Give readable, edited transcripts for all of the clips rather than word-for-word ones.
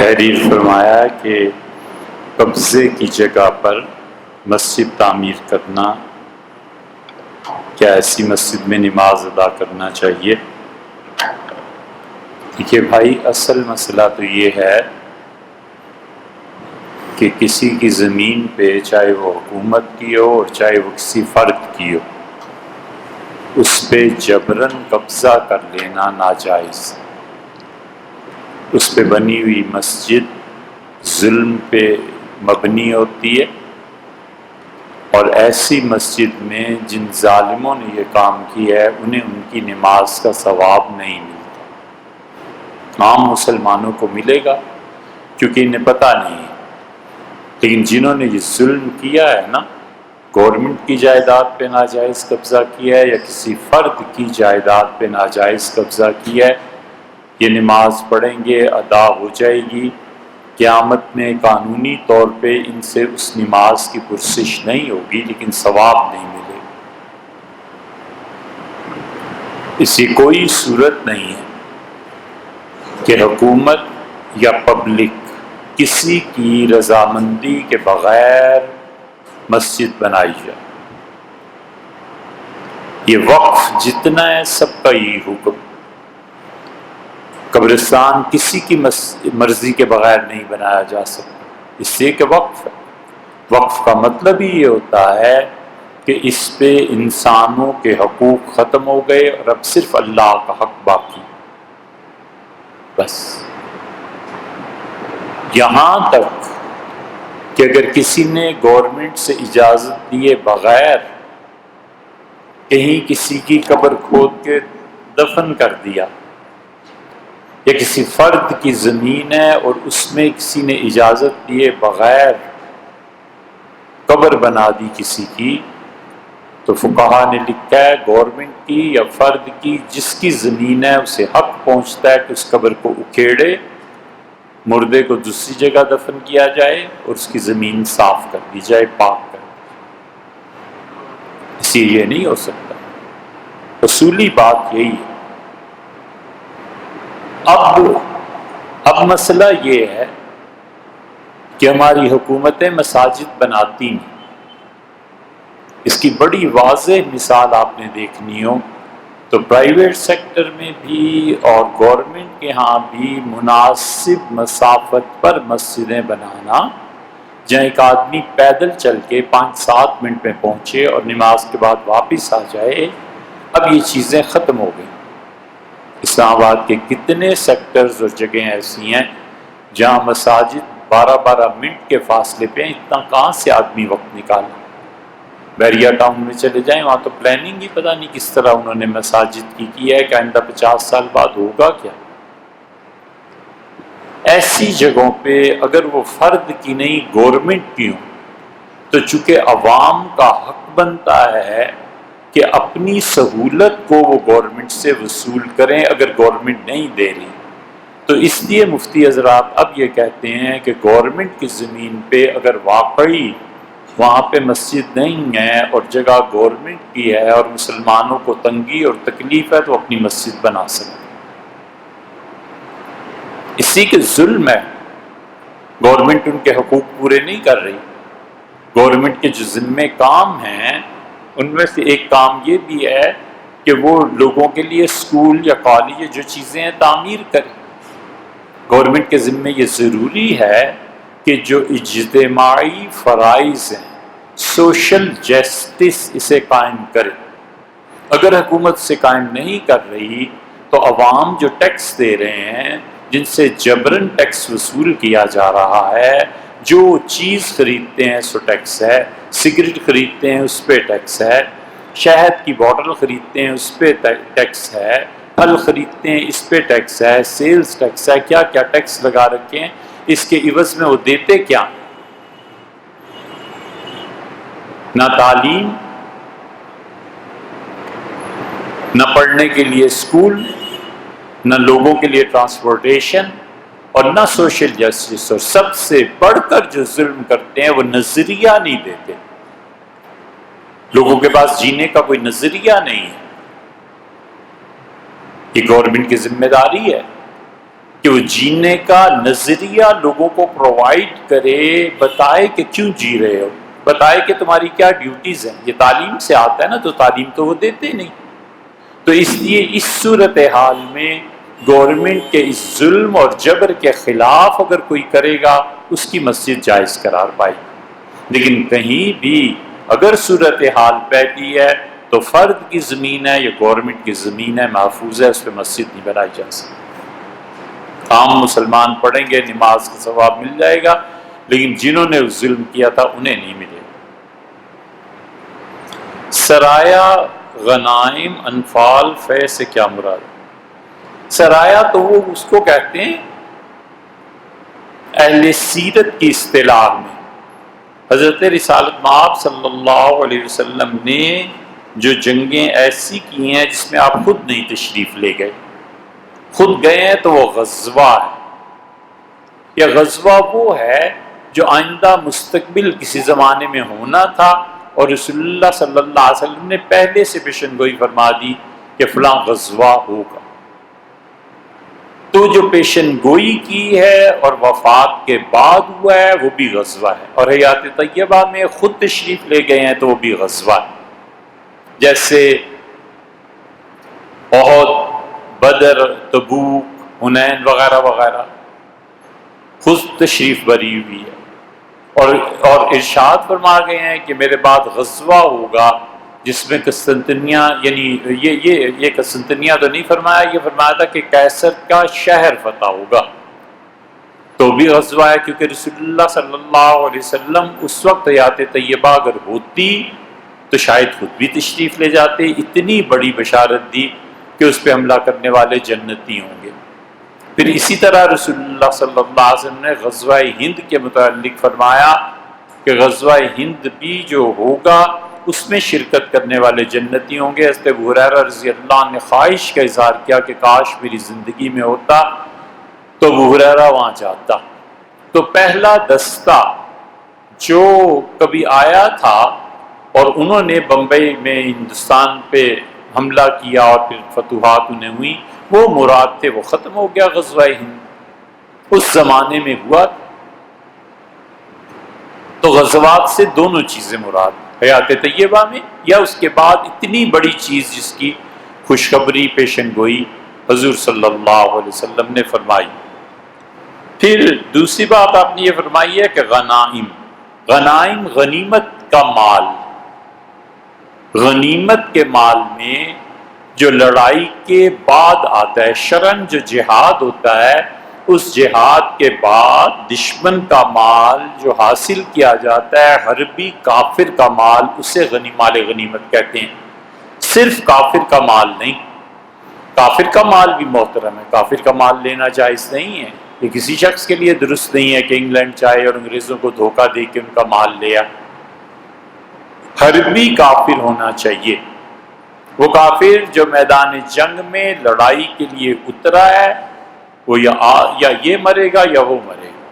تحریر فرمایا کہ قبضے کی جگہ پر مسجد تعمیر کرنا، کیا ایسی مسجد میں نماز ادا کرنا چاہیے؟ دیکھیے بھائی، اصل مسئلہ تو یہ ہے کہ کسی کی زمین پہ، چاہے وہ حکومت کی ہو اور چاہے وہ کسی فرد کی ہو، اس پہ جبراً قبضہ کر لینا ناجائز۔ اس پہ بنی ہوئی مسجد ظلم پہ مبنی ہوتی ہے، اور ایسی مسجد میں جن ظالموں نے یہ کام کیا ہے انہیں ان کی نماز کا ثواب نہیں ملتا۔ عام مسلمانوں کو ملے گا کیونکہ انہیں پتہ نہیں ہے، لیکن جنہوں نے یہ ظلم کیا ہے نا، گورنمنٹ کی جائیداد پہ ناجائز قبضہ کیا ہے یا کسی فرد کی جائیداد پہ ناجائز قبضہ کیا ہے، یہ نماز پڑھیں گے، ادا ہو جائے گی۔ قیامت میں قانونی طور پہ ان سے اس نماز کی پرسش نہیں ہوگی، لیکن ثواب نہیں ملے۔ اسی کوئی صورت نہیں ہے کہ حکومت یا پبلک کسی کی رضامندی کے بغیر مسجد بنائی جائے۔ یہ وقف جتنا ہے سب کا یہی حکم۔ قبرستان کسی کی مرضی کے بغیر نہیں بنایا جا سکتا، اس لیے کہ وقف ہے۔ وقف کا مطلب ہی یہ ہوتا ہے کہ اس پہ انسانوں کے حقوق ختم ہو گئے اور اب صرف اللہ کا حق باقی، بس۔ یہاں تک کہ اگر کسی نے گورنمنٹ سے اجازت دیے بغیر کہیں کسی کی قبر کھود کے دفن کر دیا، یا کسی فرد کی زمین ہے اور اس میں کسی نے اجازت دیے بغیر قبر بنا دی کسی کی، تو فقہا نے لکھا ہے گورنمنٹ کی یا فرد کی جس کی زمین ہے اسے حق پہنچتا ہے کہ اس قبر کو اکھیڑے، مردے کو دوسری جگہ دفن کیا جائے اور اس کی زمین صاف کر دی جائے، پاک کر دی جائے۔ اسی یہ نہیں ہو سکتا، اصولی بات یہی ہے۔ اب مسئلہ یہ ہے کہ ہماری حکومتیں مساجد بناتی ہیں۔ اس کی بڑی واضح مثال آپ نے دیکھنی ہو تو پرائیویٹ سیکٹر میں بھی اور گورنمنٹ کے ہاں بھی مناسب مسافت پر مسجدیں بنانا، جہاں ایک آدمی پیدل چل کے 5-7 منٹ میں پہنچے اور نماز کے بعد واپس آ جائے، اب یہ چیزیں ختم ہو گئی۔ اسلام آباد کے کتنے سیکٹرز اور جگہیں ایسی ہیں جہاں مساجد 12-12 منٹ کے فاصلے پہ ہیں، اتنا کہاں سے آدمی وقت نکالا؟ بیریا ٹاؤن میں چلے جائیں، وہاں تو پلاننگ ہی پتہ نہیں کس طرح انہوں نے مساجد کی ہے کہ آئندہ 50 سال بعد ہوگا کیا۔ ایسی جگہوں پہ اگر وہ فرد کی نہیں گورنمنٹ کی ہوں تو چونکہ عوام کا حق بنتا ہے کہ اپنی سہولت کو وہ گورنمنٹ سے وصول کریں اگر گورنمنٹ نہیں دے رہی، تو اس لیے مفتی حضرات اب یہ کہتے ہیں کہ گورنمنٹ کی زمین پہ اگر واقعی وہاں پہ مسجد نہیں ہے اور جگہ گورنمنٹ کی ہے اور مسلمانوں کو تنگی اور تکلیف ہے تو اپنی مسجد بنا سکتے۔ اسی کے ظلم ہے، گورنمنٹ ان کے حقوق پورے نہیں کر رہی۔ گورنمنٹ کے جو ذمہ کام ہیں ان میں سے ایک کام یہ بھی ہے کہ وہ لوگوں کے لیے اسکول یا کالج جو چیزیں ہیں تعمیر کریں۔ گورنمنٹ کے ذمہ یہ ضروری ہے کہ جو اجتماعی فرائض ہیں، سوشل جسٹس، اسے قائم کرے۔ اگر حکومت سے قائم نہیں کر رہی تو عوام جو ٹیکس دے رہے ہیں، جن سے جبراً ٹیکس وصول کیا جا رہا ہے، جو چیز خریدتے ہیں سو ٹیکس ہے، سگریٹ خریدتے ہیں اس پہ ٹیکس ہے، شہد کی بوٹل خریدتے ہیں اس پہ ٹیکس ہے، پھل خریدتے ہیں اس پہ ٹیکس ہے، سیلز ٹیکس ہے، کیا کیا ٹیکس لگا رکھے ہیں۔ اس کے عوض میں وہ دیتے کیا؟ نہ تعلیم، نہ پڑھنے کے لیے اسکول، نہ لوگوں کے لیے ٹرانسپورٹیشن، اور نہ سوشل جسٹس، اور سب سے بڑھ کر جو ظلم کرتے ہیں وہ نظریہ نہیں دیتے۔ لوگوں کے پاس جینے کا کوئی نظریہ نہیں ہے۔ یہ گورنمنٹ کی ذمہ داری ہے کہ وہ جینے کا نظریہ لوگوں کو پرووائڈ کرے، بتائے کہ کیوں جی رہے ہو، بتائے کہ تمہاری کیا ڈیوٹیز ہیں۔ یہ تعلیم سے آتا ہے نا، تو تعلیم تو وہ دیتے نہیں۔ تو اس لیے اس صورتحال میں گورنمنٹ کے اس ظلم اور جبر کے خلاف اگر کوئی کرے گا، اس کی مسجد جائز قرار پائے گی۔ لیکن کہیں بھی اگر صورتحال پیدا ہے تو فرد کی زمین ہے یا گورنمنٹ کی زمین ہے، محفوظ ہے، اس پہ مسجد نہیں بنائی جا سکتی۔ عام مسلمان پڑھیں گے، نماز کا ثواب مل جائے گا، لیکن جنہوں نے ظلم کیا تھا انہیں نہیں ملے گا۔ سرایا، غنائم، انفال، فے سے کیا مراد؟ سرایا تو وہ اس کو کہتے ہیں اہل سیرت کی اصطلاح میں۔ حضرت رسالت مآب صلی اللہ علیہ وسلم نے جو جنگیں ایسی کی ہیں جس میں آپ خود نہیں تشریف لے گئے، خود گئے ہیں، تو وہ غزوہ ہے۔ یہ غزوہ وہ ہے جو آئندہ مستقبل کسی زمانے میں ہونا تھا، اور رسول اللہ صلی اللہ علیہ وسلم نے پہلے سے پیشن گوئی فرما دی کہ فلاں غزوہ ہوگا۔ تو جو پیشن گوئی کی ہے اور وفات کے بعد ہوا ہے وہ بھی غزوہ ہے، اور حیات طیبہ میں خود تشریف لے گئے ہیں تو وہ بھی غزوہ ہے۔ جیسے احد، بدر، تبوک، حنین وغیرہ وغیرہ خود تشریف بری ہوئی ہے، اور ارشاد فرما گئے ہیں کہ میرے بعد غزوہ ہوگا جس میں قسطنطنیہ، یعنی یہ قسطنطنیہ تو نہیں فرمایا، یہ فرمایا تھا کہ قیصر کا شہر فتح ہوگا، تو بھی غزوہ ہے، کیونکہ رسول اللہ صلی اللہ علیہ وسلم اس وقت حیات طیبہ اگر ہوتی تو شاید خود بھی تشریف لے جاتے۔ اتنی بڑی بشارت دی کہ اس پہ حملہ کرنے والے جنتی ہوں گے۔ پھر اسی طرح رسول اللہ صلی اللہ علیہ وسلم نے غزوہ ہند کے متعلق فرمایا کہ غزوہ ہند بھی جو ہوگا اس میں شرکت کرنے والے جنتی ہوں گے۔ حضرت ابو ہریرہ رضی اللہ عنہ نے خواہش کا اظہار کیا کہ کاش میری زندگی میں ہوتا تو ابو ہریرہ وہاں جاتا۔ تو پہلا دستہ جو کبھی آیا تھا اور انہوں نے بمبئی میں ہندوستان پہ حملہ کیا اور پھر فتوحات انہیں ہوئی، وہ مراد تھے، وہ ختم ہو گیا غزوہ ہند، اس زمانے میں ہوا۔ تو غزوات سے دونوں چیزیں مراد، حیات طیبہ میں یا اس کے بعد اتنی بڑی چیز جس کی خوشخبری پیشن گوئی حضور صلی اللہ علیہ وسلم نے فرمائی۔ پھر دوسری بات آپ نے یہ فرمائی ہے کہ غنائم، غنائم غنیمت کا مال، غنیمت کے مال میں جو لڑائی کے بعد آتا ہے، شرعاً جو جہاد ہوتا ہے، اس جہاد کے بعد دشمن کا مال جو حاصل کیا جاتا ہے، حربی کافر کا مال، اسے مال غنیمت کہتے ہیں۔ صرف کافر کا مال نہیں، کافر کا مال بھی محترم ہے، کافر کا مال لینا جائز نہیں ہے، یہ کسی شخص کے لیے درست نہیں ہے کہ انگلینڈ جائے اور انگریزوں کو دھوکہ دے کے ان کا مال لیا۔ حربی کافر ہونا چاہیے، وہ کافر جو میدان جنگ میں لڑائی کے لیے اترا ہے، وہ یا یہ مرے گا یا وہ مرے گا۔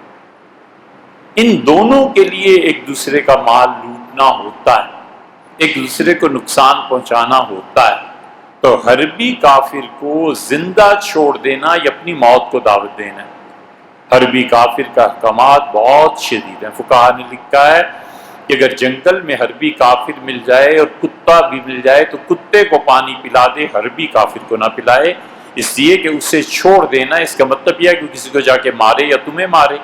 ان دونوں کے لیے ایک دوسرے کا مال لوٹنا ہوتا ہے، ایک دوسرے کو نقصان پہنچانا ہوتا ہے۔ تو حربی کافر کو زندہ چھوڑ دینا یا اپنی موت کو دعوت دینا ہے۔ حربی کافر کا احکامات بہت شدید ہیں۔ فقہا نے لکھا ہے کہ اگر جنگل میں حربی کافر مل جائے اور کتا بھی مل جائے تو کتے کو پانی پلا دے، حربی کافر کو نہ پلائے، اس لیے کہ اسے چھوڑ دینا اس کا مطلب یہ ہے کہ کسی کو جا کے مارے یا تمہیں مارے۔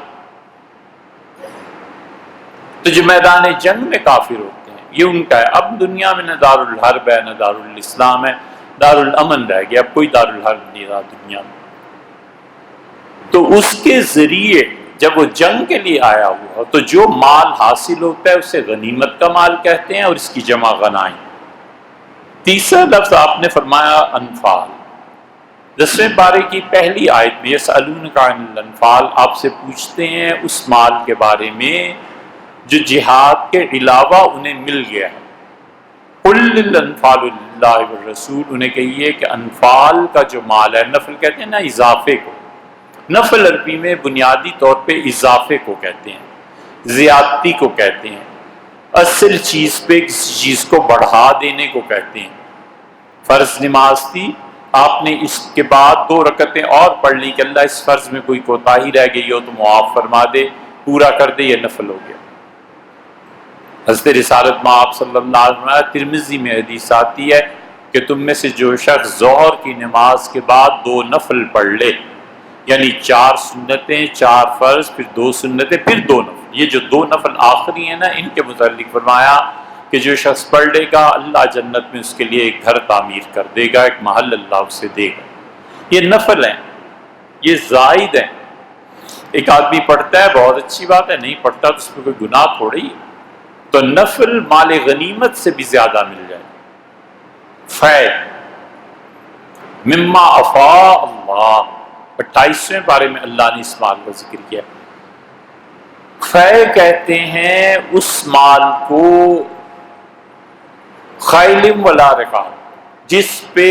تو جو میدان جنگ میں کافر ہوتے ہیں یہ ان کا ہے۔ اب دنیا میں نہ دار الحرب ہے نہ دار الاسلام ہے، دار الامن رہ گیا، اب کوئی دار الحرب نہیں رہا دنیا میں۔ تو اس کے ذریعے جب وہ جنگ کے لیے آیا ہوا تو جو مال حاصل ہوتا ہے اسے غنیمت کا مال کہتے ہیں، اور اس کی جمع غنائم۔ تیسرا لفظ آپ نے فرمایا انفال۔ 10ویں پارے کی پہلی آیت میں یسألونک عن الانفال، آپ سے پوچھتے ہیں اس مال کے بارے میں جو جہاد کے علاوہ انہیں مل گیا ہے۔ قل الانفال للہ والرسول، انہیں کہیے کہ انفال کا جو مال ہے، نفل کہتے ہیں نا اضافے کو، نفل عربی میں بنیادی طور پہ اضافے کو کہتے ہیں، زیادتی کو کہتے ہیں، اصل چیز پہ کسی چیز کو بڑھا دینے کو کہتے ہیں۔ فرض نماز تھی، آپ نے اس کے بعد 2 رکعتیں اور پڑھ لی کہ اللہ اس فرض میں کوئی کوتاہی رہ گئی ہو تو معاف فرما دے، پورا کر دے، یہ نفل ہو گیا۔ حضرت رسالت مآب صلی اللہ علیہ وسلم، ترمذی میں حدیث آتی ہے کہ تم میں سے جو شخص ظہر کی نماز کے بعد 2 نفل پڑھ لے، یعنی 4 سنتیں، 4 فرض، پھر 2 سنتیں، پھر 2 نفل، یہ جو 2 نفل آخری ہیں نا، ان کے متعلق فرمایا کہ جو شخص پڑھ لے گا اللہ جنت میں اس کے لیے ایک گھر تعمیر کر دے گا، ایک محل اللہ اسے دے گا۔ یہ نفل ہیں، یہ زائد ہیں۔ ایک آدمی پڑھتا ہے بہت اچھی بات ہے، نہیں پڑھتا تو اس میں کوئی گناہ تھوڑی ہے۔ تو نفل مال غنیمت سے بھی زیادہ مل جائے، فے مما افاء اللہ، 28ویں پارے میں اللہ نے اس مال کا ذکر کیا۔ فے کہتے ہیں اس مال کو خیل ولا رکاب، جس پہ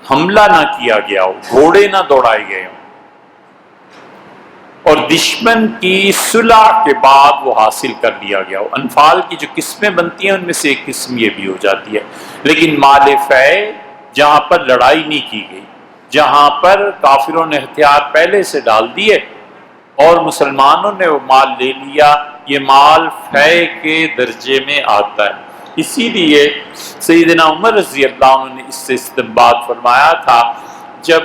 حملہ نہ کیا گیا ہو، گھوڑے نہ دوڑائے گئے ہوں، اور دشمن کی صلح کے بعد وہ حاصل کر لیا گیا ہو۔ انفال کی جو قسمیں بنتی ہیں ان میں سے ایک قسم یہ بھی ہو جاتی ہے۔ لیکن مال فے جہاں پر لڑائی نہیں کی گئی، جہاں پر کافروں نے ہتھیار پہلے سے ڈال دیے اور مسلمانوں نے وہ مال لے لیا، یہ مال فے کے درجے میں آتا ہے۔ اسی لیے سیدنا عمر رضی اللہ عنہ نے اس سے استنباط فرمایا تھا، جب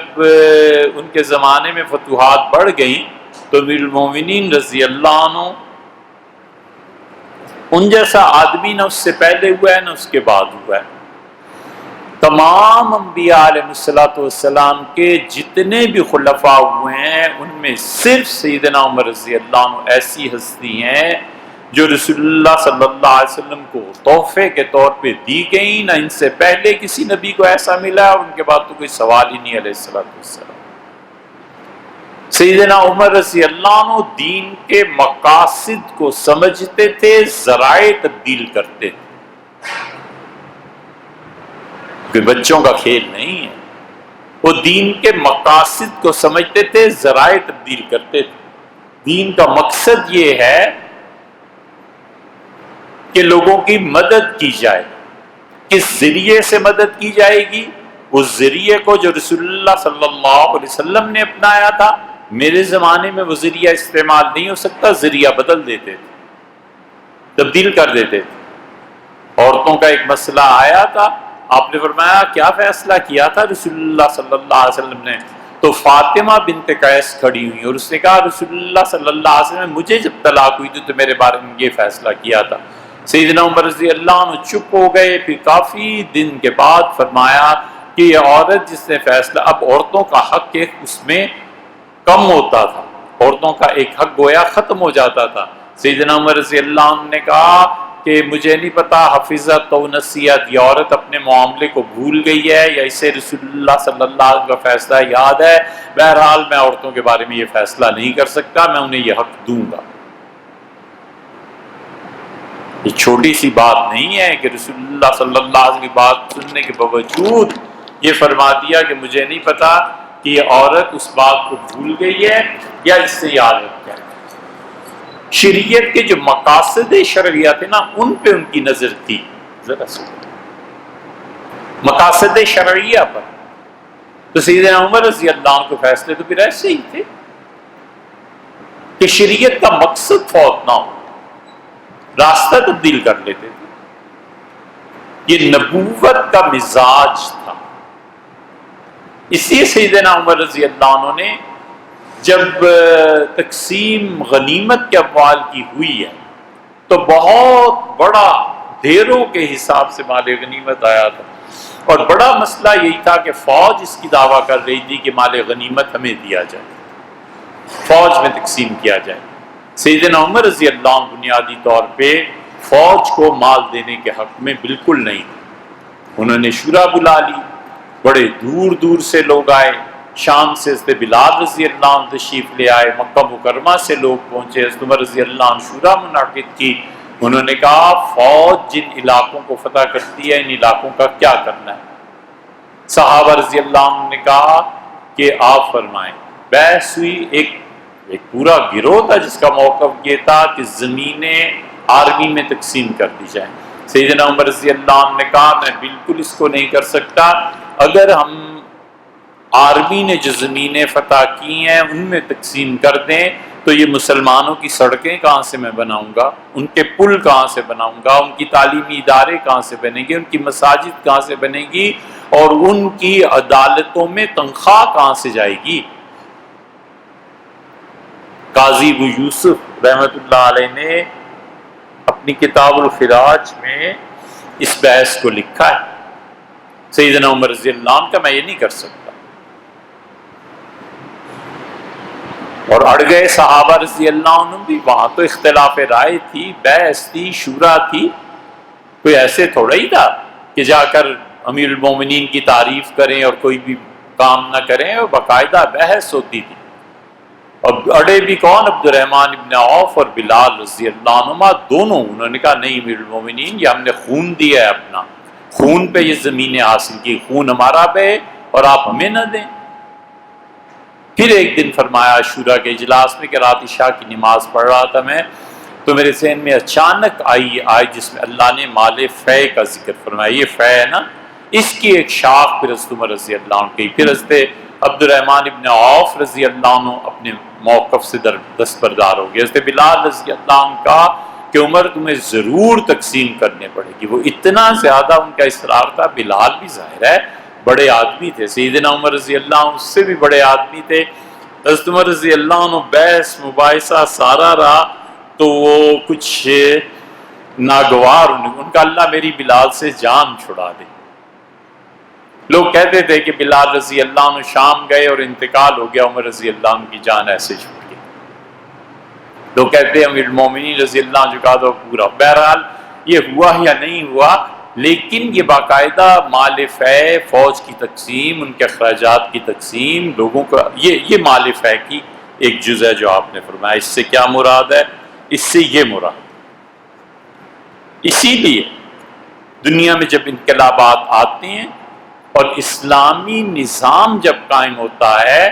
ان کے زمانے میں فتوحات بڑھ گئیں تو امیر المومنین رضی اللہ عنہ ان جیسا آدمی نہ اس سے پہلے ہوا ہے نہ اس کے بعد ہوا ہے۔ تمام انبیاء علیہ السلام کے جتنے بھی خلفاء ہوئے ہیں ان میں صرف سیدنا عمر رضی اللہ عنہ ایسی ہستی ہیں جو رسول اللہ صلی اللہ علیہ وسلم کو تحفے کے طور پہ دی گئی، نہ ان سے پہلے کسی نبی کو ایسا ملا اور ان کے بعد تو کوئی سوال ہی نہیں علیہ السلام۔ سیدنا عمر رضی اللہ عنہ دین کے مقاصد کو سمجھتے تھے، ذرائع تبدیل کرتے تھے، کوئی بچوں کا کھیل نہیں ہے۔ وہ دین کے مقاصد کو سمجھتے تھے، ذرائع تبدیل کرتے تھے۔ دین کا مقصد یہ ہے کہ لوگوں کی مدد کی جائے۔ کس ذریعے سے مدد کی جائے گی؟ اس ذریعے کو جو رسول اللہ صلی اللہ علیہ وسلم نے اپنایا تھا۔ میرے زمانے میں وہ ذریعہ استعمال نہیں ہو سکتا، ذریعہ بدل دیتے تھے، تبدیل کر دیتے تھے۔ عورتوں کا ایک مسئلہ آیا تھا، آپ نے فرمایا کیا فیصلہ کیا تھا رسول اللہ صلی اللہ علیہ وسلم نے؟ تو فاطمہ بنت قیس کھڑی ہوئی اور اس نے کہا رسول اللہ صلی اللہ علیہ وسلم مجھے جب طلاق ہوئی تھی تو میرے بارے میں یہ فیصلہ کیا تھا۔ سیدنا عمر رضی اللہ عنہ چپ ہو گئے، پھر کافی دن کے بعد فرمایا کہ یہ عورت جس نے فیصلہ، اب عورتوں کا حق ایک اس میں کم ہوتا تھا، عورتوں کا ایک حق گویا ختم ہو جاتا تھا۔ سیدنا عمر رضی اللہ عنہ نے کہا کہ مجھے نہیں پتا حفظت و نصیحت، یہ عورت اپنے معاملے کو بھول گئی ہے یا اسے رسول اللہ صلی اللہ علیہ وسلم کا فیصلہ یاد ہے، بہرحال میں عورتوں کے بارے میں یہ فیصلہ نہیں کر سکتا، میں انہیں یہ حق دوں گا۔ یہ چھوٹی سی بات نہیں ہے کہ رسول اللہ صلی اللہ علیہ وسلم کی بات سننے کے باوجود یہ فرما دیا کہ مجھے نہیں پتا کہ یہ عورت اس بات کو بھول گئی ہے یا اس سے یاد رکھتا ہے۔ شریعت کے جو مقاصد شرعیہ تھے نا ان پہ ان کی نظر تھی، ذرا مقاصد شرعیہ پر۔ تو سیدنا عمر رضی اللہ عنہ کے فیصلے تو پھر ایسے ہی تھے کہ شریعت کا مقصد فوت نہ ہو، راستہ تبدیل کر لیتے تھے۔ یہ نبوت کا مزاج تھا۔ اس لیے سیدنا عمر رضی اللہ عنہ نے جب تقسیم غنیمت کے اموال کی ہوئی ہے تو بہت بڑا ڈھیروں کے حساب سے مال غنیمت آیا تھا، اور بڑا مسئلہ یہی تھا کہ فوج اس کی دعویٰ کر رہی تھی کہ مال غنیمت ہمیں دیا جائے، فوج میں تقسیم کیا جائے۔ سیدنا عمر رضی اللہ عنہ بنیادی طور پہ فوج کو مال دینے کے حق میں بالکل نہیں تھے۔ انہوں نے شورا بلا لی، بڑے دور دور سے لوگ آئے، شام سے حضرت بلال رضی اللہ عنہ تشریف لے آئے، مکہ مکرمہ سے لوگ پہنچے، حضرت عمر رضی اللہ عنہ شورا منعقد کی۔ انہوں نے کہا فوج جن علاقوں کو فتح کرتی ہے ان علاقوں کا کیا کرنا ہے؟ صحابہ رضی اللہ عنہ نے کہا کہ آپ فرمائیں۔ بحث ہوئی، ایک پورا گروہ تھا جس کا موقف یہ تھا کہ زمینیں آرمی میں تقسیم کر دی جائیں۔ سیدنا عمر رضی اللہ عنہ نے کہا میں بالکل اس کو نہیں کر سکتا، اگر ہم آرمی نے جو زمینیں فتح کی ہیں ان میں تقسیم کر دیں تو یہ مسلمانوں کی سڑکیں کہاں سے میں بناؤں گا، ان کے پل کہاں سے بناؤں گا، ان کی تعلیمی ادارے کہاں سے بنیں گے، ان کی مساجد کہاں سے بنے گی، اور ان کی عدالتوں میں تنخواہ کہاں سے جائے گی۔ قاضی ابو یوسف رحمۃ اللہ علیہ نے اپنی کتاب الخراج میں اس بحث کو لکھا ہے۔ سیدنا عمر رضی اللہ عنہ کا میں یہ نہیں کر سکتا، اور اڑ گئے صحابہ رضی اللہ عنہ بھی، وہاں تو اختلاف رائے تھی، بحث تھی، شورا تھی، کوئی ایسے تھوڑا ہی تھا کہ جا کر امیر المومنین کی تعریف کریں اور کوئی بھی کام نہ کریں، اور باقاعدہ بحث ہوتی تھی۔ اب اڑے بھی کون؟ عبد الرحمن ابن عوف اور بلال رضی اللہ عنہما دونوں، انہوں نے کہا نہیں امیر المومنین، یہ ہم نے خون دیا ہے، اپنا خون پہ یہ زمینیں حاصل کی، خون ہمارا پہ اور آپ ہمیں نہ دیں۔ پھر ایک دن فرمایا شورا کے اجلاس میں کہ رات عشاء کی نماز پڑھ رہا تھا میں، تو میرے ذہن میں اچانک آئی آیت جس میں اللہ نے مال فے کا ذکر فرمایا۔ یہ فے ہے نا، اس کی ایک شاخ پھر حضرت عمر رضی اللہ عنہ کی، پھر حضرت عبد الرحمن ابن عوف رضی اللہ عنہ اپنے موقف سے دستبردار ہو گئے۔ حضرت بلال رضی اللہ عنہ کا کہ عمر تمہیں ضرور تقسیم کرنے پڑے گی، وہ اتنا زیادہ ان کا اصرار تھا۔ بلال بھی ظاہر ہے بڑے آدمی تھے، سیدنا عمر رضی اللہ عنہ اس سے بھی بڑے آدمی تھے۔ حضرت عمر رضی اللہ عنہ بحث مباحثہ سارا رہا تو وہ کچھ ناگوار، ان کا اللہ میری بلال سے جان چھڑا دے۔ لوگ کہتے تھے کہ بلال رضی اللہ عنہ شام گئے اور انتقال ہو گیا، عمر رضی اللہ عنہ کی جان ایسے چھوٹ گئی۔ لوگ کہتے ہیں امیر المومنین رضی اللہ عنہ جو کہا تو پورا۔ بہرحال یہ ہوا یا نہیں ہوا، لیکن یہ باقاعدہ مال فے، فوج کی تقسیم، ان کے اخراجات کی تقسیم، لوگوں کا یہ مال فے کی ایک جز ہے جو آپ نے فرمایا۔ اس سے کیا مراد ہے؟ اس سے یہ مراد، اسی لیے دنیا میں جب انقلابات آتے ہیں اور اسلامی نظام جب قائم ہوتا ہے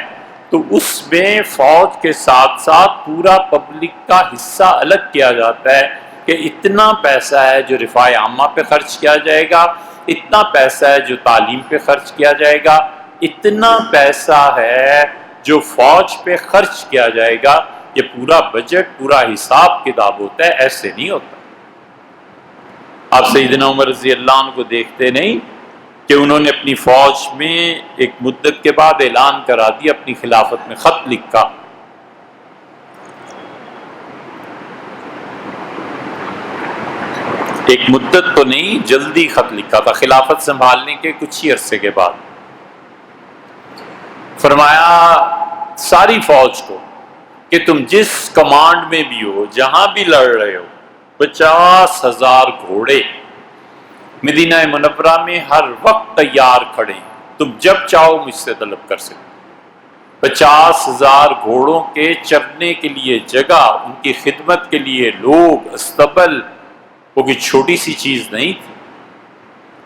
تو اس میں فوج کے ساتھ ساتھ پورا پبلک کا حصہ الگ کیا جاتا ہے کہ اتنا پیسہ ہے جو رفاع عامہ پہ خرچ کیا جائے گا، اتنا پیسہ ہے جو تعلیم پہ خرچ کیا جائے گا، اتنا پیسہ ہے جو فوج پہ خرچ کیا جائے گا۔ یہ پورا بجٹ، پورا حساب کتاب ہوتا ہے، ایسے نہیں ہوتا۔ آپ سیدنا عمر رضی اللہ عنہ کو دیکھتے نہیں کہ انہوں نے اپنی فوج میں ایک مدت کے بعد اعلان کرا دیا، اپنی خلافت میں خط لکھا، ایک مدت تو نہیں جلدی خط لکھا تھا خلافت سنبھالنے کے کچھ ہی عرصے کے بعد۔ فرمایا ساری فوج کو کہ تم جس کمانڈ میں بھی ہو، جہاں بھی لڑ رہے ہو، 50,000 گھوڑے مدینہ منورہ میں ہر وقت تیار کھڑے ہیں، تم جب چاہو مجھ سے طلب کر سکتے۔ 50,000 گھوڑوں کے چرنے کے لیے جگہ، ان کی خدمت کے لیے لوگ، استبل، وہ کوئی چھوٹی سی چیز نہیں تھی۔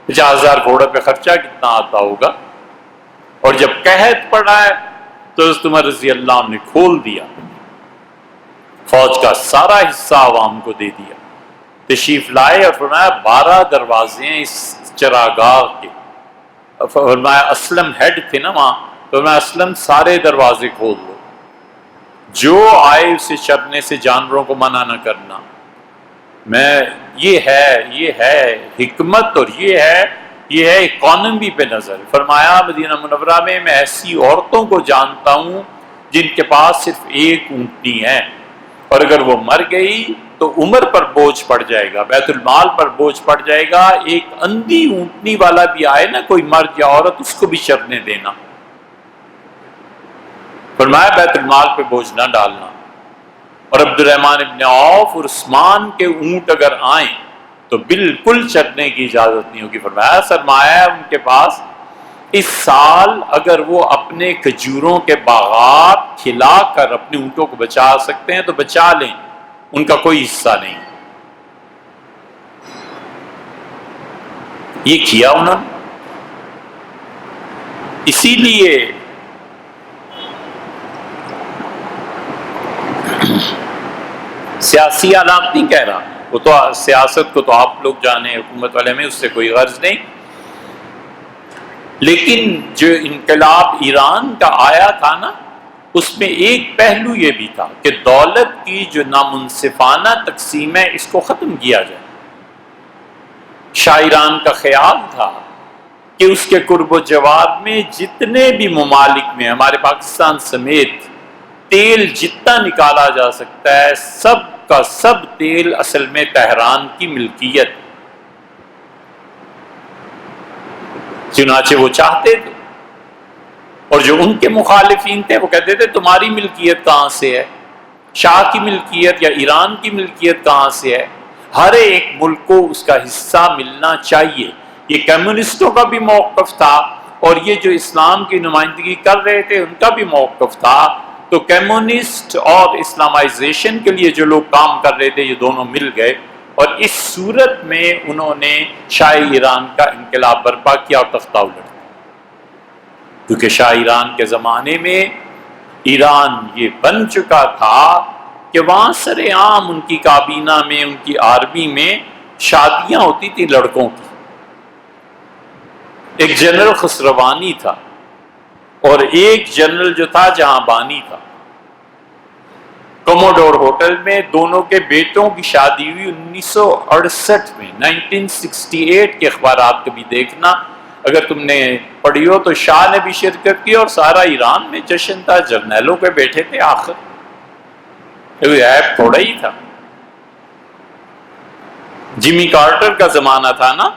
50,000 گھوڑوں پہ خرچہ کتنا آتا ہوگا؟ اور جب قحط پڑا ہے تو حضرت عمر رضی اللہ عنہ نے کھول دیا، فوج کا سارا حصہ عوام کو دے دیا، تشریف لائے اور فرمایا 12 دروازے ہیں اس چراگاہ کے۔ فرمایا اسلم ہیڈ تھے نا وہاں، فرمایا اسلم سارے دروازے کھول دو، جو آئے اسے چرنے سے جانوروں کو منع نہ کرنا۔ میں یہ ہے حکمت، اور یہ ہے اکانومی پہ نظر۔ فرمایا مدینہ منورہ میں ایسی عورتوں کو جانتا ہوں جن کے پاس صرف ایک اونٹنی ہے، اور اگر وہ مر گئی تو عمر پر بوجھ پڑ جائے گا، بیت المال پر بوجھ پڑ جائے گا، ایک اندھی اونٹنی والا بھی آئے نا کوئی مرد یا عورت، اس کو بھی چرنے دینا۔ فرمایا بیت المال پہ بوجھ نہ ڈالنا۔ اور عبد الرحمن ابن عوف اور عثمان کے اونٹ اگر آئیں تو بالکل چرنے کی اجازت نہیں ہوگی۔ فرمایا سرمایہ ہے ان کے پاس، اس سال اگر وہ اپنے کھجوروں کے باغات کھلا کر اپنے اونٹوں کو بچا سکتے ہیں تو بچا لیں، ان کا کوئی حصہ نہیں۔ یہ کیا انہوں نے۔ اسی لیے سیاسی حالات نہیں کہہ رہا، وہ تو سیاست کو تو آپ لوگ جانے، حکومت والے میں اس سے کوئی غرض نہیں، لیکن جو انقلاب ایران کا آیا تھا نا، اس میں ایک پہلو یہ بھی تھا کہ دولت کی جو نامنصفانہ تقسیم ہے اس کو ختم کیا جائے۔ شاہ ایران کا خیال تھا کہ اس کے قرب و جوار میں جتنے بھی ممالک میں، ہمارے پاکستان سمیت، تیل جتنا نکالا جا سکتا ہے، سب کا سب تیل اصل میں تہران کی ملکیت، چنانچہ وہ چاہتے تھے، اور جو ان کے مخالفین تھے وہ کہتے تھے تمہاری ملکیت کہاں سے ہے، شاہ کی ملکیت یا ایران کی ملکیت کہاں سے ہے، ہر ایک ملک کو اس کا حصہ ملنا چاہیے۔ یہ کمیونسٹوں کا بھی موقف تھا، اور یہ جو اسلام کی نمائندگی کر رہے تھے ان کا بھی موقف تھا۔ تو کمیونسٹ اور اسلامائزیشن کے لیے جو لوگ کام کر رہے تھے یہ دونوں مل گئے، اور اس صورت میں انہوں نے شاہ ایران کا انقلاب برپا کیا اور تختہ الٹ دیا، کیونکہ شاہ ایران کے زمانے میں ایران یہ بن چکا تھا کہ وہاں سر عام ان کی کابینہ میں، ان کی آرمی میں شادیاں ہوتی تھی لڑکوں کی۔ ایک جنرل خسروانی تھا اور ایک جنرل جو تھا جہاں بانی تھا، کوموڈور ہوٹل میں دونوں کے بیٹوں کی شادی ہوئی 1968 میں۔ 1968 کے اخبارات کبھی دیکھنا اگر تم نے پڑھی ہو تو، شاہ نے بھی شرکت کی اور سارا ایران میں جشن تھا، جرنیلوں کے بیٹھے تھے۔ آخر کوئی عیب تھوڑا ہی تھا۔ جمی کارٹر کا زمانہ تھا نا،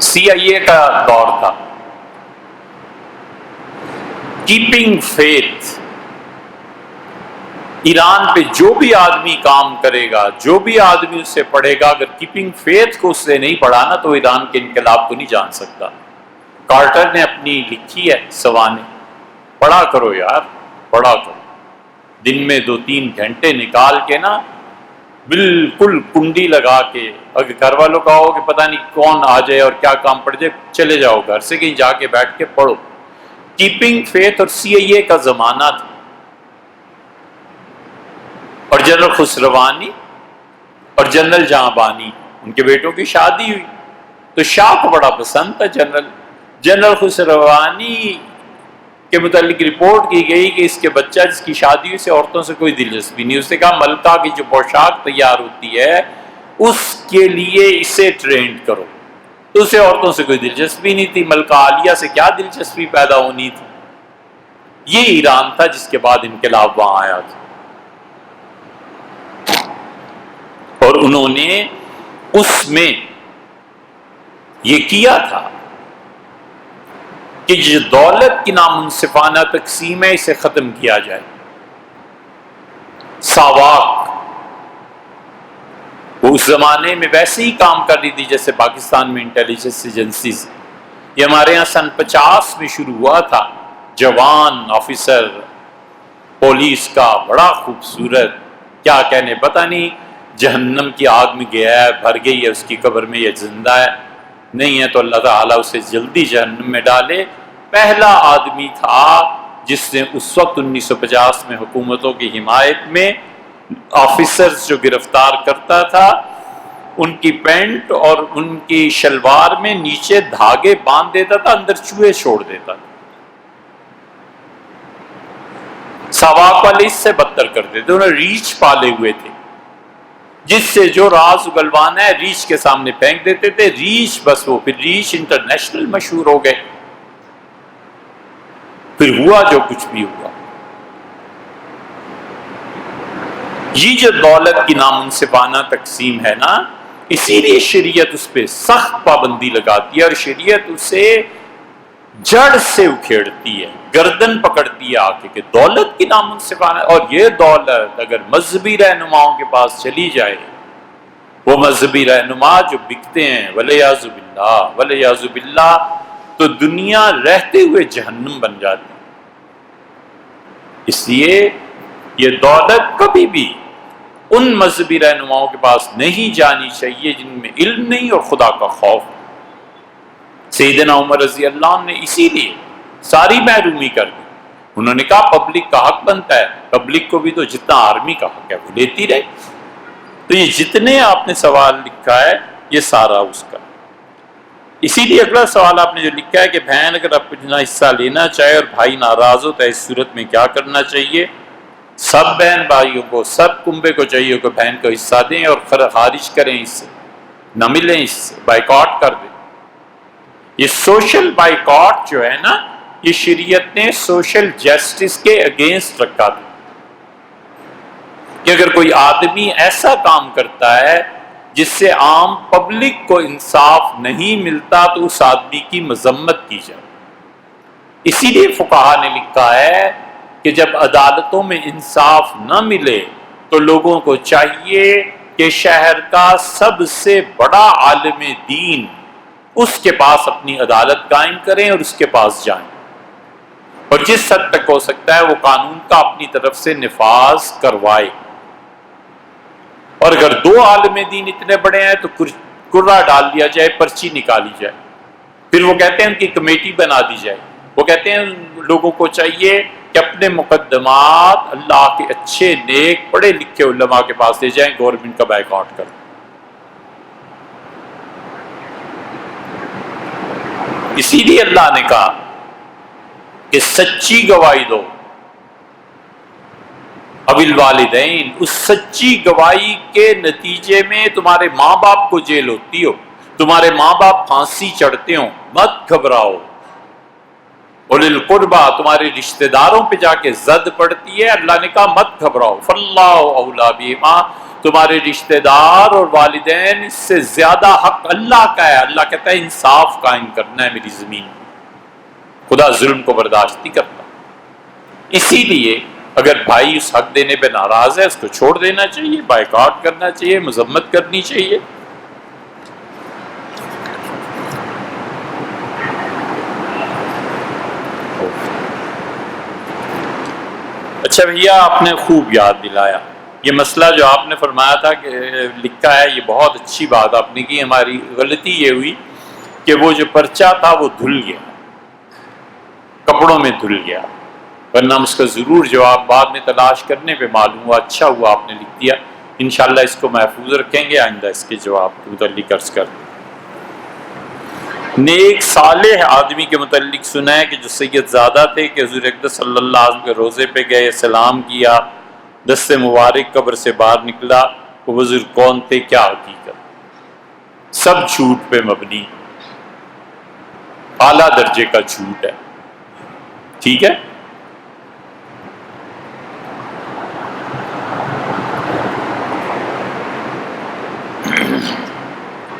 CIA کا دور تھا، کیپنگ فیتھ۔ ایران پہ جو بھی آدمی کام کرے گا، جو بھی آدمی اس سے پڑھے گا، اگر کیپنگ فیتھ کو اس سے نہیں پڑھانا تو ایران کے انقلاب کو نہیں جان سکتا۔ کارٹر نے اپنی لکھی ہے سوانح، پڑھا کرو یار، پڑھا کرو، دن میں 2-3 گھنٹے نکال کے نا، بالکل کنڈی لگا کے، اگر گھر والوں کا ہو کہ پتہ نہیں کون آ جائے اور کیا کام پڑ جائے، چلے جاؤ گھر سے کہیں جا کے بیٹھ کے پڑھو۔ کیپنگ فیتھ اور CIA کا زمانہ تھا، اور جنرل خسروانی اور جنرل جہاں بانی ان کے بیٹوں کی شادی ہوئی، تو شاہ کو بڑا پسند تھا جنرل خسروانی کے متعلق رپورٹ کی گئی کہ اس کے بچہ جس کی شادی ہوئی سے عورتوں سے کوئی دلچسپی نہیں۔ اس نے کہا ملکہ کی جو پوشاک تیار ہوتی ہے اس کے لیے اسے ٹرینڈ کرو، تو اسے عورتوں سے کوئی دلچسپی نہیں تھی، ملکہ عالیہ سے کیا دلچسپی پیدا ہونی تھی۔ یہ ایران تھا جس کے بعد انقلاب وہاں آیا تھا، اور انہوں نے اس میں یہ کیا تھا کہ جو دولت کی نامنصفانہ تقسیم ہے اسے ختم کیا جائے۔ ساواک وہ اس زمانے میں ویسے ہی کام کر رہی تھی جیسے پاکستان میں انٹیلیجنس ایجنسیز۔ یہ ہمارے ہاں سن 50 میں شروع ہوا تھا، جوان آفیسر پولیس کا، بڑا خوبصورت، کیا کہنے، پتہ نہیں جہنم کی آگ میں گیا ہے، بھر گئی ہے اس کی قبر میں، یہ زندہ ہے نہیں ہے تو اللہ تعالیٰ اسے جلدی جہنم میں ڈالے۔ پہلا آدمی تھا جس نے اس وقت 1950 میں حکومتوں کی حمایت میں آفیسرز جو گرفتار کرتا تھا، ان کی پینٹ اور ان کی شلوار میں نیچے دھاگے باندھ دیتا تھا، اندر چوہے چھوڑ دیتا تھا۔ ساواک والے اس سے بدتر کرتے تھے، انہوں نے ریچھ پالے ہوئے تھے، جس سے جو راز اگلوانا ہے ریچھ کے سامنے پھینک دیتے تھے، ریچھ بس وہ پھر ریچھ انٹرنیشنل مشہور ہو گئے۔ پھر ہوا جو کچھ بھی ہوا۔ یہ جو دولت کی نامنصفانہ تقسیم ہے نا، اسی لیے شریعت اس پہ سخت پابندی لگاتی ہے، اور شریعت اسے جڑ سے اکھیڑتی ہے، گردن پکڑتی ہے آ کے کہ دولت کی نامنصفانہ، اور یہ دولت اگر مذہبی رہنماؤں کے پاس چلی جائے، وہ مذہبی رہنما جو بکتے ہیں ولیعذ باللہ ولیعذ باللہ، تو دنیا رہتے ہوئے جہنم بن جاتی۔ اس لیے یہ دولت کبھی بھی ان مذہبی رہنماؤں کے پاس نہیں جانی چاہیے جن میں علم نہیں اور خدا کا خوف۔ سیدنا عمر رضی اللہ عنہ نے اسی لیے ساری محرومی کر دی، انہوں نے کہا پبلک کا حق بنتا ہے، پبلک کو بھی تو جتنا آرمی کا حق ہے وہ لیتی رہے۔ تو یہ جتنے آپ نے سوال لکھا ہے یہ سارا اس کا۔ اسی لیے اگلا سوال آپ نے جو لکھا ہے کہ بہن اگر اپنا حصہ لینا چاہے اور بھائی ناراض ہو تو اس صورت میں کیا کرنا چاہیے؟ سب بہن بھائیوں کو، سب کنبے کو چاہیے کہ بہن کو حصہ دیں اور خارج کریں، اس سے نہ ملیں، اس سے بائیکاٹ کر دیں۔ یہ سوشل بائیکاٹ جو ہے نا، یہ شریعت نے سوشل جسٹس کے اگینسٹ رکھا تھا کہ اگر کوئی آدمی ایسا کام کرتا ہے جس سے عام پبلک کو انصاف نہیں ملتا تو اس آدمی کی مذمت کی جائے۔ اسی لیے فقہا نے لکھا ہے کہ جب عدالتوں میں انصاف نہ ملے تو لوگوں کو چاہیے کہ شہر کا سب سے بڑا عالم دین اس کے پاس اپنی عدالت قائم کریں اور اس کے پاس جائیں، اور جس حد تک ہو سکتا ہے وہ قانون کا اپنی طرف سے نفاذ کروائے۔ اور اگر دو عالم دین اتنے بڑے ہیں تو کرا ڈال دیا جائے، پرچی نکالی جائے، پھر وہ کہتے ہیں ان کی کمیٹی بنا دی جائے۔ وہ کہتے ہیں لوگوں کو چاہیے کہ اپنے مقدمات اللہ کے اچھے نیک پڑھے لکھے علماء کے پاس لے جائیں، گورنمنٹ کا بائیکاٹ کر۔ اسی لیے اللہ نے کہا کہ سچی گواہی دو، اب الوالدین، اس سچی گواہی کے نتیجے میں تمہارے ماں باپ کو جیل ہوتی ہو، تمہارے ماں باپ پھانسی چڑھتے ہو، مت گھبراؤ۔ اولی القربہ، تمہارے رشتہ داروں پہ جا کے زد پڑتی ہے، اللہ نے کہا مت گھبراؤ، فاللہ اولیٰ بہما، تمہارے رشتہ دار اور والدین اس سے زیادہ حق اللہ کا ہے۔ اللہ کہتا ہے انصاف قائم کرنا ہے میری زمین، خدا ظلم کو برداشت نہیں کرتا۔ اسی لیے اگر بھائی اس حق دینے پہ ناراض ہے اس کو چھوڑ دینا چاہیے، بائیکاٹ کرنا چاہیے، مذمت کرنی چاہیے۔ اچھا بھیا، آپ نے خوب یاد دلایا یہ مسئلہ جو آپ نے فرمایا تھا کہ لکھا ہے، یہ بہت اچھی بات آپ نے کی۔ ہماری غلطی یہ ہوئی کہ وہ جو پرچہ تھا وہ دھل گیا، کپڑوں میں دھل گیا، ورنہ ہم اس کا ضرور جواب بعد میں تلاش کرنے پہ معلوم ہوا۔ اچھا ہوا آپ نے لکھ دیا، انشاءاللہ اس کو محفوظ رکھیں گے، آئندہ اس کے جواب کے متعلق عرض کر دیں۔ نیک صالح آدمی کے متعلق سنا ہے کہ جو سید زادہ تھے کہ حضور اقدس صلی اللہ علیہ وسلم کے روزے پہ گئے، سلام کیا، دست مبارک قبر سے باہر نکلا، وہ بزرگ کون تھے، کیا حقیقت؟ سب جھوٹ پہ مبنی، اعلیٰ درجے کا جھوٹ ہے، ٹھیک ہے؟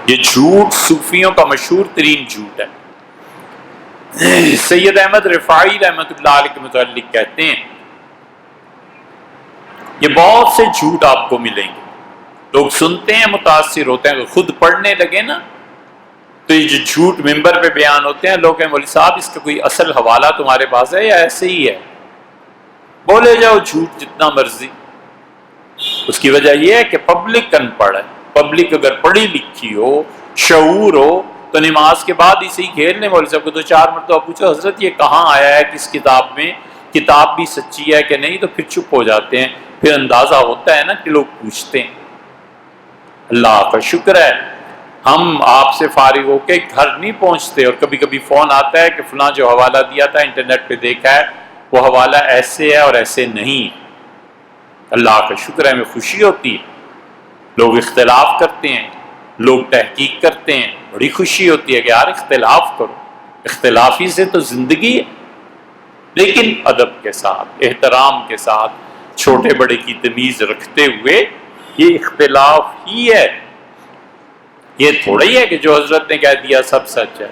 یہ جھوٹ صوفیوں کا مشہور ترین جھوٹ ہے۔ سید احمد رفاعی رحمۃ اللہ علیہ کے متعلق کہتے ہیں یہ بہت سے جھوٹ آپ کو ملیں گے، لوگ سنتے ہیں متاثر ہوتے ہیں، خود پڑھنے لگے نا تو یہ جو جھوٹ ممبر پہ بیان ہوتے ہیں، لوگ کہیں مولوی صاحب اس کا کوئی اصل حوالہ تمہارے پاس ہے یا ایسے ہی ہے؟ بولے جاؤ جھوٹ جتنا مرضی۔ اس کی وجہ یہ ہے کہ پبلک ان پڑھ ہے، پبلک اگر پڑھی لکھی ہو، شعور ہو، تو نماز کے بعد اسے گھیر لیں، مولوی صاحب کو 2-4 مرتبہ پوچھو حضرت یہ کہاں آیا ہے، کس کتاب میں، کتاب بھی سچی ہے کہ نہیں، تو پھر چپ ہو جاتے ہیں، پھر اندازہ ہوتا ہے نا کہ لوگ پوچھتے ہیں۔ اللہ کا شکر ہے ہم آپ سے فارغ ہو کے گھر نہیں پہنچتے، اور کبھی کبھی فون آتا ہے کہ فلاں جو حوالہ دیا تھا انٹرنیٹ پہ دیکھا ہے وہ حوالہ ایسے ہے اور ایسے نہیں۔ اللہ کا شکر ہے، ہمیں خوشی ہوتی ہے، لوگ اختلاف کرتے ہیں، لوگ تحقیق کرتے ہیں، بڑی خوشی ہوتی ہے کہ یار اختلاف کرو، اختلافی سے تو زندگی ہے، لیکن ادب کے ساتھ، احترام کے ساتھ، چھوٹے بڑے کی تمیز رکھتے ہوئے، یہ اختلاف ہی ہے، یہ تھوڑا ہی ہے کہ جو حضرت نے کہہ دیا سب سچ ہے۔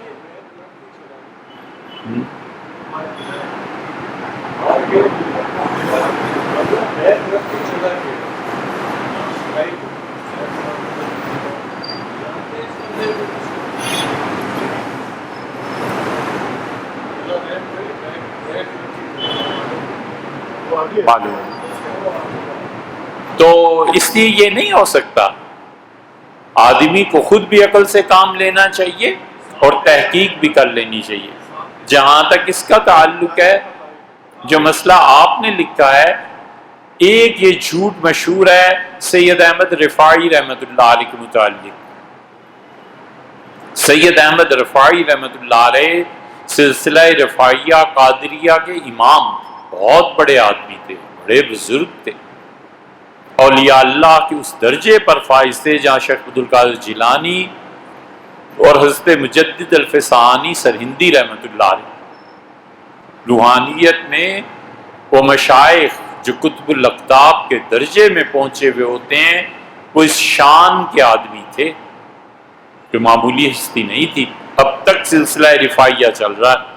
تو اس لیے یہ نہیں ہو سکتا، آدمی کو خود بھی عقل سے کام لینا چاہیے اور تحقیق بھی کر لینی چاہیے۔ جہاں تک اس کا تعلق ہے جو مسئلہ آپ نے لکھا ہے، ایک یہ جھوٹ مشہور ہے سید احمد رفاعی رحمۃ اللہ علیہ کے متعلق۔ سید احمد رفاعی رحمۃ اللہ علیہ سلسلہ رفاعیہ قادریہ کے امام، بہت بڑے آدمی تھے، بڑے بزرگ تھے، اولیاء اللہ کے اس درجے پر فائز تھے جہاں شیخ عبد القادر جیلانی اور حضرت مجدد الفسانی سرہندی رحمۃ اللہ علیہ روحانیت میں وہ مشائخ جو قطب الاقطاب کے درجے میں پہنچے ہوئے ہوتے ہیں، وہ اس شان کے آدمی تھے کہ معمولی ہستی نہیں تھی۔ اب تک سلسلہ رفاعیہ چل رہا ہے۔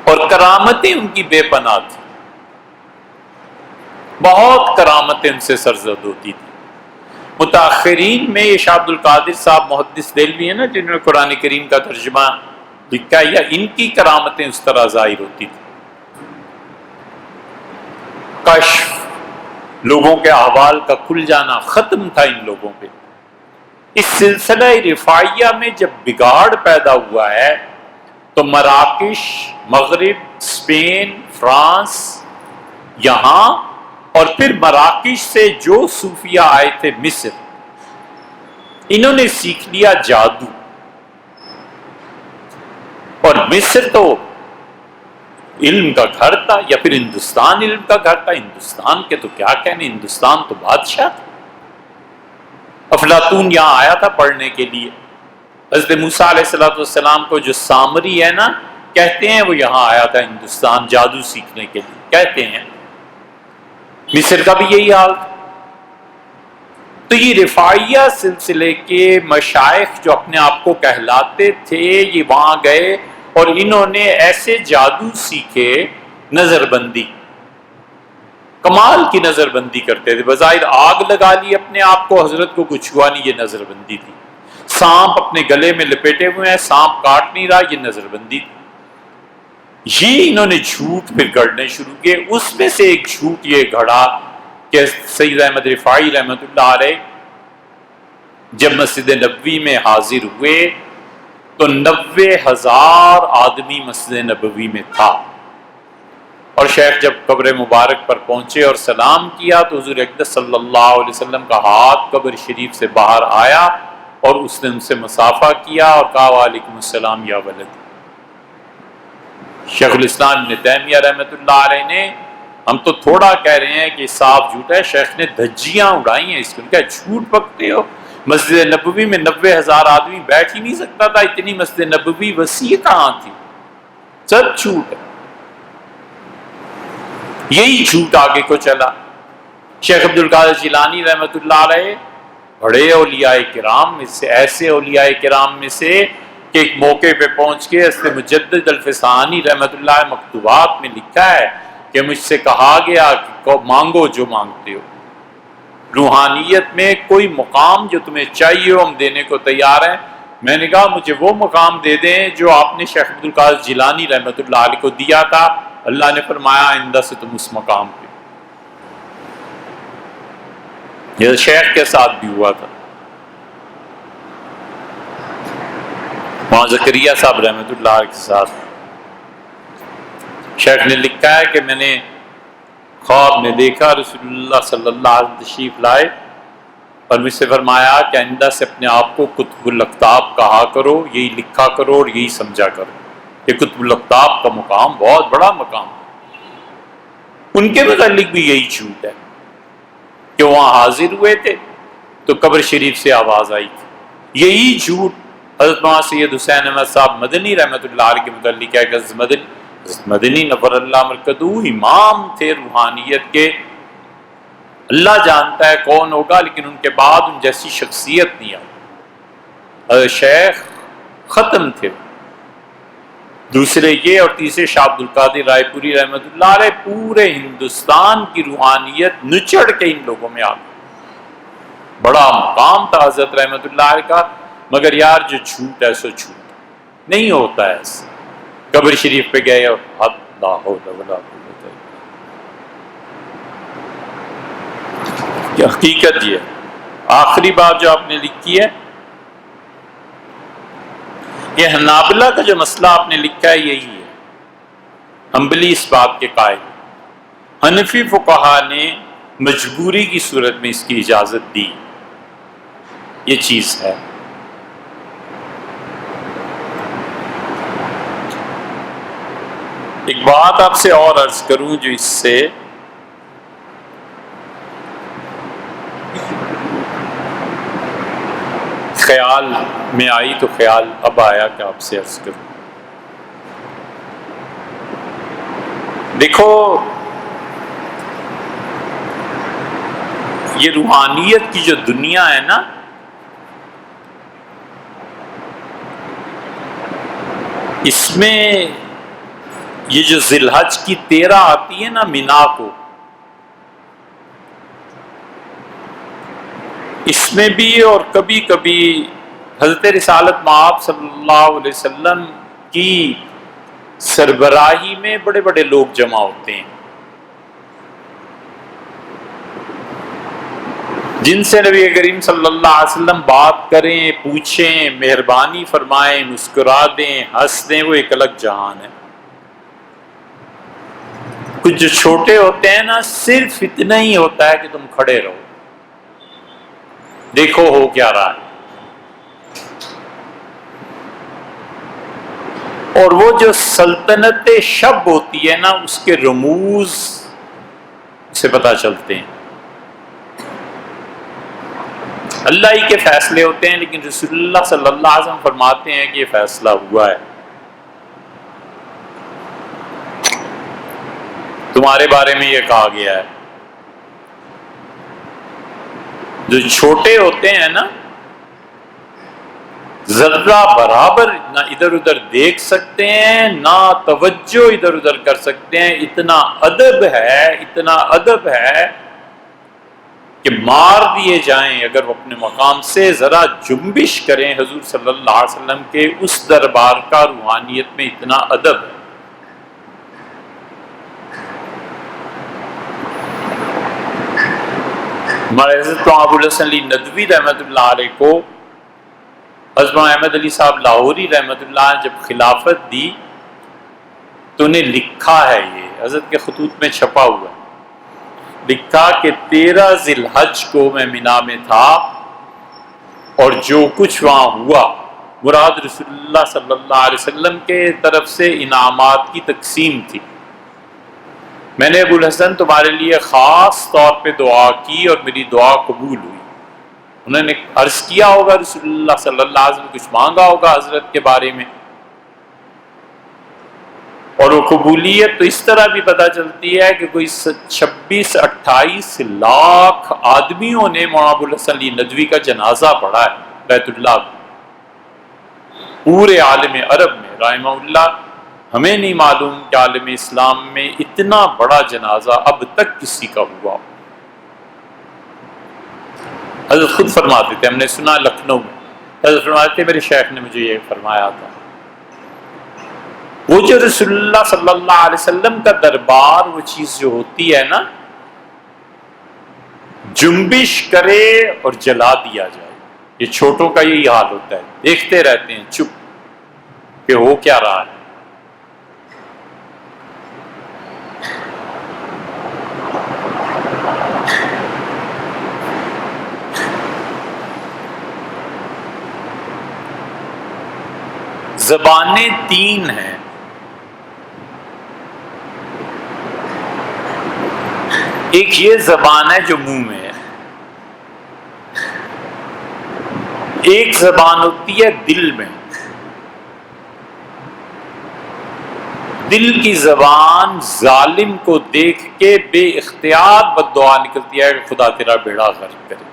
اور کرامتیں ان کی بے پناہ تھی، بہت کرامتیں ان سے سرزد ہوتی تھی۔ متاخرین میں یہ شاہ عبد القادر صاحب محدث دہلوی ہیں نا، جنہوں نے قرآن کریم کا ترجمہ لکھا ہے، یا ان کی کرامتیں اس طرح ظاہر ہوتی تھی۔ کشف، لوگوں کے احوال کا کھل جانا ختم تھا ان لوگوں پہ۔ اس سلسلہ رفاعیہ میں جب بگاڑ پیدا ہوا ہے تو مراکش، مغرب، اسپین، فرانس، یہاں اور پھر مراکش سے جو صوفیہ آئے تھے مصر، انہوں نے سیکھ لیا جادو۔ اور مصر تو علم کا گھر تھا، یا پھر ہندوستان علم کا گھر تھا۔ ہندوستان کے تو کیا کہنے، ہندوستان تو بادشاہ تھا۔ افلاطون یہاں آیا تھا پڑھنے کے لیے۔ حضرت موسیٰ علیہ السلام کو جو سامری ہے نا، کہتے ہیں وہ یہاں آیا تھا ہندوستان جادو سیکھنے کے لیے، کہتے ہیں۔ مصر کا بھی یہی حال تھا۔ تو یہ رفاعیہ سلسلے کے مشائخ جو اپنے آپ کو کہلاتے تھے، یہ وہاں گئے اور انہوں نے ایسے جادو سیکھے، نظر بندی، کمال کی نظر بندی کرتے تھے۔ بظاہر آگ لگا لی اپنے آپ کو، حضرت کو کچھ ہوا نہیں، یہ نظر بندی تھی۔ سانپ اپنے گلے میں لپیٹے ہوئے ہیں، سانپ کاٹ نہیں رہا، یہ نظر بندی تھی۔ یہ انہوں نے جھوٹ پھر گھڑنے شروع کیے۔ اس میں سے ایک جھوٹ یہ گھڑا کہ سید احمد رفاعی رحمۃ اللہ علیہ جب مسجد نبوی میں حاضر ہوئے تو 90,000 آدمی مسجد نبوی میں تھا، اور شیخ جب قبر مبارک پر پہنچے اور سلام کیا تو حضور اقدس صلی اللہ علیہ وسلم کا ہاتھ قبر شریف سے باہر آیا اور اس نے ان سے مصافحہ کیا اور کہا وعلیکم السلام یا ولد۔ شیخ الاسلام ابن تیمیہ رحمۃ اللہ علیہ نے، ہم تو تھوڑا کہہ رہے ہیں کہ صاف جھوٹ ہے، شیخ نے دھجیاں اڑائی ہیں اس کو، کیا جھوٹ پکتے ہو؟ مسجد نبوی میں 90,000 آدمی بیٹھ ہی نہیں سکتا تھا، اتنی مسجد نبوی وسیع کہاں تھی؟ سب جھوٹ ہے۔ یہی جھوٹ آگے کو چلا۔ شیخ عبد القادر جیلانی رحمۃ اللہ علیہ بڑے اولیاء کرام میں سے، ایسے اولیاء کرام میں سے کہ ایک موقع پہ پہنچ کے حضرت مجدد الفسانی رحمۃ اللہ مکتوبات میں لکھا ہے کہ مجھ سے کہا گیا کہ مانگو جو مانگتے ہو، روحانیت میں کوئی مقام جو تمہیں چاہیے ہو ہم دینے کو تیار ہیں۔ میں نے کہا مجھے وہ مقام دے دیں جو آپ نے شیخ عبد القادر جیلانی رحمۃ اللہ علیہ کو دیا تھا۔ اللہ نے فرمایا آئندہ سے تم اس مقام پہ۔ یہ شیخ کے ساتھ بھی ہوا تھا۔ وہاں زکریا صاحب رحمۃ اللہ علیہ کے ساتھ شیخ نے لکھا ہے کہ میں نے خواب میں دیکھا رسول اللہ صلی اللہ علیہ وسلم تشریف لائے اور مجھ سے فرمایا کہ آئندہ سے اپنے آپ کو قطب الاقطاب کہا کرو، یہی لکھا کرو اور یہی سمجھا کرو۔ یہ قطب الاقطاب کا مقام بہت بڑا مقام ہے۔ ان کے متعلق بھی یہی جھوٹ ہے کہ وہاں حاضر ہوئے تھے تو قبر شریف سے آواز آئی تھی۔ یہی جھوٹ حضرت مولانا سید حسین احمد صاحب مدنی رحمۃ اللہ علیہ کے متعلق ہے کہ حضرت مدنی نور اللہ مرکزہ امام تھے روحانیت کے، اللہ جانتا ہے کون ہوگا، لیکن ان کے بعد ان جیسی شخصیت نہیں آئی۔ شیخ ختم تھے۔ دوسرے یہ، اور تیسرے شاہ عبد القادر رائے پوری رحمۃ اللہ علیہ پورے ہندوستان کی روحانیت نچڑ کے ان لوگوں میں آ گئی۔ بڑا مقام تھا حضرت رحمۃ اللہ علیہ کا، مگر یار جو جھوٹ ہے سو جھوٹ نہیں ہوتا ہے ایسے۔ قبر شریف پہ گئے اور اللہ ولا قوت الا حقیقت یہ آخری بات جو آپ نے لکھی ہے، یہ حنابلہ کا جو مسئلہ آپ نے لکھا ہے یہی ہے، حنبلی اس بات کے قائل، حنفی فقہا نے مجبوری کی صورت میں اس کی اجازت دی، یہ چیز ہے۔ ایک بات آپ سے اور عرض کروں جو اس سے خیال میں آئی، تو خیال اب آیا کہ آپ سے عرض کروں۔ دیکھو یہ روحانیت کی جو دنیا ہے نا، اس میں یہ جو ذی الحج کی 13 آتی ہے نا مینا کو، اس میں بھی اور کبھی کبھی حضرت رسالت مآب صلی اللہ علیہ وسلم کی سربراہی میں بڑے بڑے لوگ جمع ہوتے ہیں، جن سے نبی کریم صلی اللہ علیہ وسلم بات کریں، پوچھیں، مہربانی فرمائیں، مسکرا دیں، ہنس دیں، وہ ایک الگ جہان ہے۔ کچھ جو چھوٹے ہوتے ہیں نا، صرف اتنا ہی ہوتا ہے کہ تم کھڑے رہو، دیکھو ہو کیا رہا ہے، اور وہ جو سلطنت شب ہوتی ہے نا، اس کے رموز سے پتہ چلتے ہیں۔ اللہ ہی کے فیصلے ہوتے ہیں، لیکن رسول اللہ صلی اللہ علیہ وسلم فرماتے ہیں کہ یہ فیصلہ ہوا ہے، تمہارے بارے میں یہ کہا گیا ہے۔ جو چھوٹے ہوتے ہیں نا، ذرہ برابر نہ ادھر ادھر دیکھ سکتے ہیں، نہ توجہ ادھر ادھر کر سکتے ہیں، اتنا ادب ہے، اتنا ادب ہے کہ مار دیے جائیں اگر وہ اپنے مقام سے ذرا جنبش کریں۔ حضور صلی اللہ علیہ وسلم کے اس دربار کا روحانیت میں اتنا ادب ہے۔ ہمارے حضرت ابو الحسن علی ندوی رحمۃ اللہ علیہ کو حضرت احمد علی صاحب لاہوری رحمۃ اللہ نے جب خلافت دی تو انہیں لکھا ہے، یہ حضرت کے خطوط میں چھپا ہوا ہے، لکھا کہ 13 ذی الحج کو میں مینا میں تھا، اور جو کچھ وہاں ہوا مراد رسول اللہ صلی اللہ علیہ وسلم کے طرف سے انعامات کی تقسیم تھی۔ میں نے ابو الحسن تمہارے لیے خاص طور پہ دعا کی اور میری دعا قبول ہوئی۔ انہوں نے عرض کیا ہوگا رسول اللہ صلی اللہ علیہ وسلم، کچھ مانگا ہوگا حضرت کے بارے میں، اور وہ قبولیت تو اس طرح بھی پتہ چلتی ہے کہ کوئی 26-28 لاکھ آدمیوں نے مولانا ابو الحسن علی ندوی کا جنازہ پڑھا ہے بیت اللہ میں، پورے عالم عرب میں۔ رحمہ اللہ، ہمیں نہیں معلوم کہ عالم اسلام میں اتنا بڑا جنازہ اب تک کسی کا ہوا۔ حضرت خود فرماتے تھے، ہم نے سنا لکھنؤ میں، حضرت فرماتے تھے میرے شیخ نے مجھے یہ فرمایا تھا، وہ جو رسول اللہ صلی اللہ علیہ وسلم کا دربار، وہ چیز جو ہوتی ہے نا، جنبش کرے اور جلا دیا جائے، یہ چھوٹوں کا یہی حال ہوتا ہے، دیکھتے رہتے ہیں چپ کہ ہو کیا رہا ہے۔ زبانیں 3 ہیں، ایک یہ زبان ہے جو منہ میں ہے، ایک زبان ہوتی ہے دل میں۔ دل کی زبان ظالم کو دیکھ کے بے اختیار بد دعا نکلتی ہے کہ خدا تیرا بیڑا غرق کرے،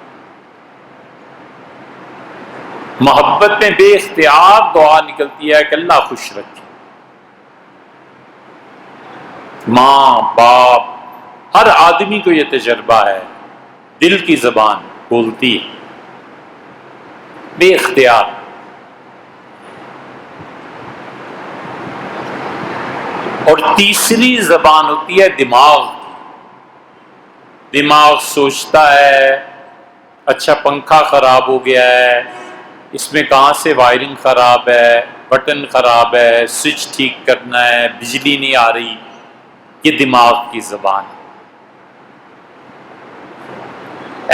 محبت میں بے اختیار دعا نکلتی ہے کہ اللہ خوش رکھے۔ ماں باپ ہر آدمی کو یہ تجربہ ہے، دل کی زبان بولتی ہے بے اختیار۔ اور تیسری زبان ہوتی ہے دماغ، دماغ سوچتا ہے اچھا پنکھا خراب ہو گیا ہے، اس میں کہاں سے وائرنگ خراب ہے، بٹن خراب ہے، سوئچ ٹھیک کرنا ہے، بجلی نہیں آ رہی، یہ دماغ کی زبان ہے۔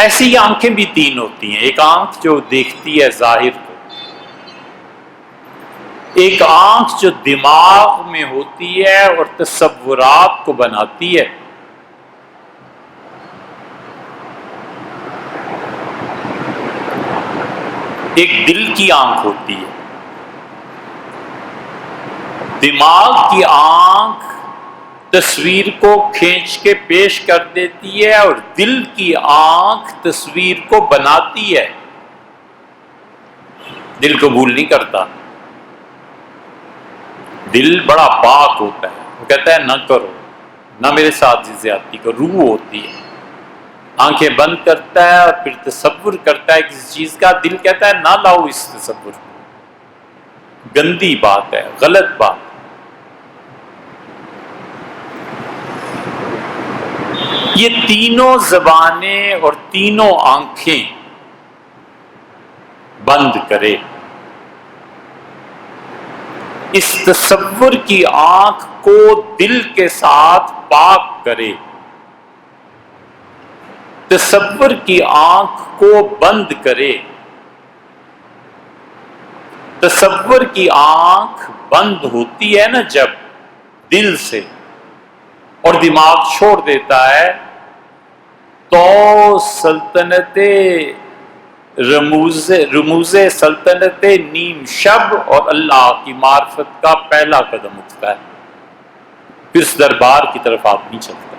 ایسی ہی آنکھیں بھی تین ہوتی ہیں، ایک آنکھ جو دیکھتی ہے ظاہر کو، ایک آنکھ جو دماغ میں ہوتی ہے اور تصورات کو بناتی ہے، ایک دل کی آنکھ ہوتی ہے۔ دماغ کی آنکھ تصویر کو کھینچ کے پیش کر دیتی ہے اور دل کی آنکھ تصویر کو بناتی ہے، دل قبول نہیں کرتا۔ دل بڑا پاک ہوتا ہے، وہ کہتا ہے نہ کرو، نہ میرے ساتھ زیادتی کرو، روح ہوتی ہے، آنکھیں بند کرتا ہے اور پھر تصور کرتا ہے کسی چیز کا، دل کہتا ہے نہ لاؤ اس تصور کو، گندی بات ہے، غلط بات۔ یہ تینوں زبانیں اور تینوں آنکھیں بند کرے، اس تصور کی آنکھ کو دل کے ساتھ پاک کرے، تصور کی آنکھ کو بند کرے۔ تصور کی آنکھ بند ہوتی ہے نا جب دل سے، اور دماغ چھوڑ دیتا ہے، تو سلطنت رموز سلطنت نیم شب اور اللہ کی معرفت کا پہلا قدم اٹھتا ہے، پھر اس دربار کی طرف آدمی چلتا ہے۔